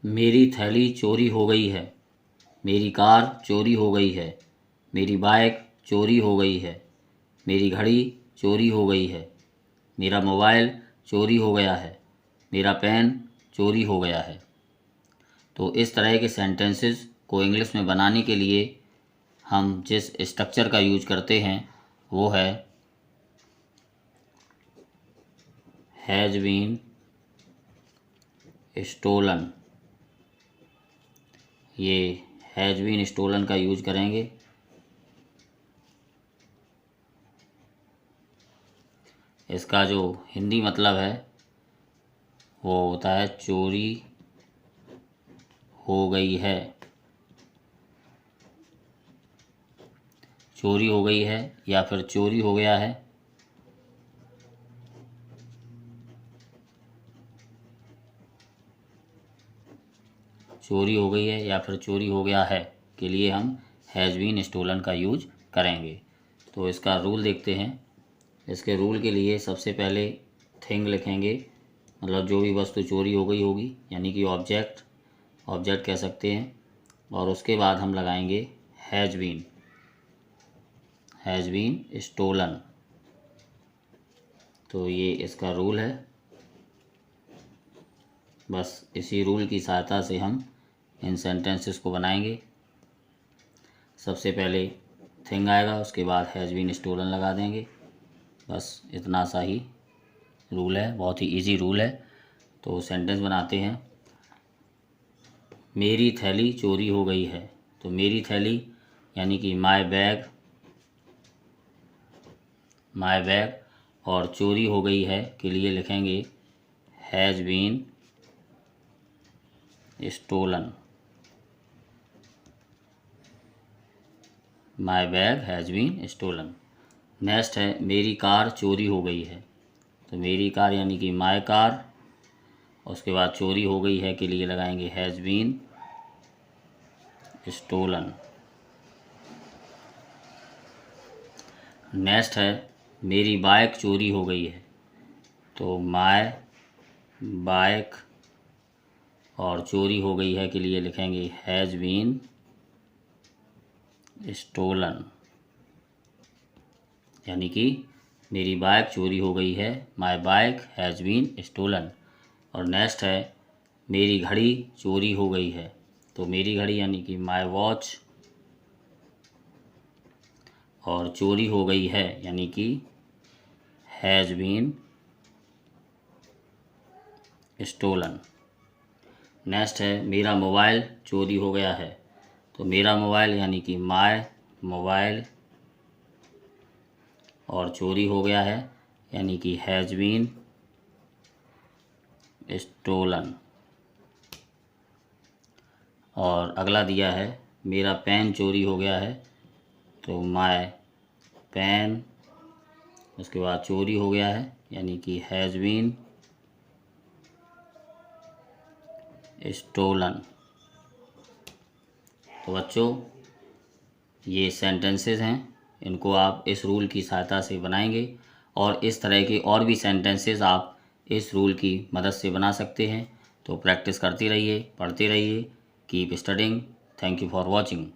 मेरी थैली चोरी हो गई है। मेरी कार चोरी हो गई है। मेरी बाइक चोरी हो गई है। मेरी घड़ी चोरी हो गई है। मेरा मोबाइल चोरी हो गया है। मेरा पेन चोरी हो गया है। तो इस तरह के सेंटेंसेस को इंग्लिश में बनाने के लिए हम जिस स्ट्रक्चर का यूज करते हैं वो है हैज़ बीन स्टोलन। ये हैज़ बीन स्टोलन का यूज करेंगे। इसका जो हिंदी मतलब है वो होता है चोरी हो गई है। चोरी हो गई है या फिर चोरी हो गया है। चोरी हो गई है या फिर चोरी हो गया है के लिए हम हैज़ बीन स्टोलन का यूज करेंगे। तो इसका रूल देखते हैं। इसके रूल के लिए सबसे पहले थिंग लिखेंगे, मतलब जो भी वस्तु चोरी हो गई होगी, यानी कि ऑब्जेक्ट कह सकते हैं। और उसके बाद हम लगाएंगे हैज़ बीन स्टोलन। तो ये इसका रूल है। बस इसी रूल की सहायता से हम इन सेंटेंसेस को बनाएंगे। सबसे पहले थिंग आएगा, उसके बाद हैज़ बीन स्टोलन लगा देंगे। बस इतना सा ही रूल है, बहुत ही इजी रूल है। तो सेंटेंस बनाते हैं। मेरी थैली चोरी हो गई है। तो मेरी थैली यानी कि माय बैग और चोरी हो गई है के लिए लिखेंगे has been stolen. My bag has been stolen. Next है मेरी कार चोरी हो गई है। तो मेरी कार यानी कि माय कार, उसके बाद चोरी हो गई है के लिए लगाएंगे हैज़ बीन स्टोलन। नेक्स्ट है मेरी बाइक चोरी हो गई है। तो माय बाइक और चोरी हो गई है के लिए लिखेंगे हैज़ बीन स्टोलन। यानी कि मेरी बाइक चोरी हो गई है, my bike has been stolen. और नेक्स्ट है मेरी घड़ी चोरी हो गई है। तो मेरी घड़ी यानी कि माय वॉच और चोरी हो गई है यानी कि हैज़ बीन स्टोलन। नेक्स्ट है मेरा मोबाइल चोरी हो गया है। तो मेरा मोबाइल यानी कि माय मोबाइल और चोरी हो गया है यानी कि हैज़ बीन स्टोलन। और अगला दिया है मेरा पेन चोरी हो गया है। तो माय पेन, उसके बाद चोरी हो गया है यानी कि हैज़ बीन स्टोलन। तो बच्चों ये सेंटेंसेस हैं, इनको आप इस रूल की सहायता से बनाएंगे और इस तरह के और भी सेंटेंसेस आप इस रूल की मदद से बना सकते हैं। तो प्रैक्टिस करते रहिए, पढ़ते रहिए। Keep studying. Thank you for watching.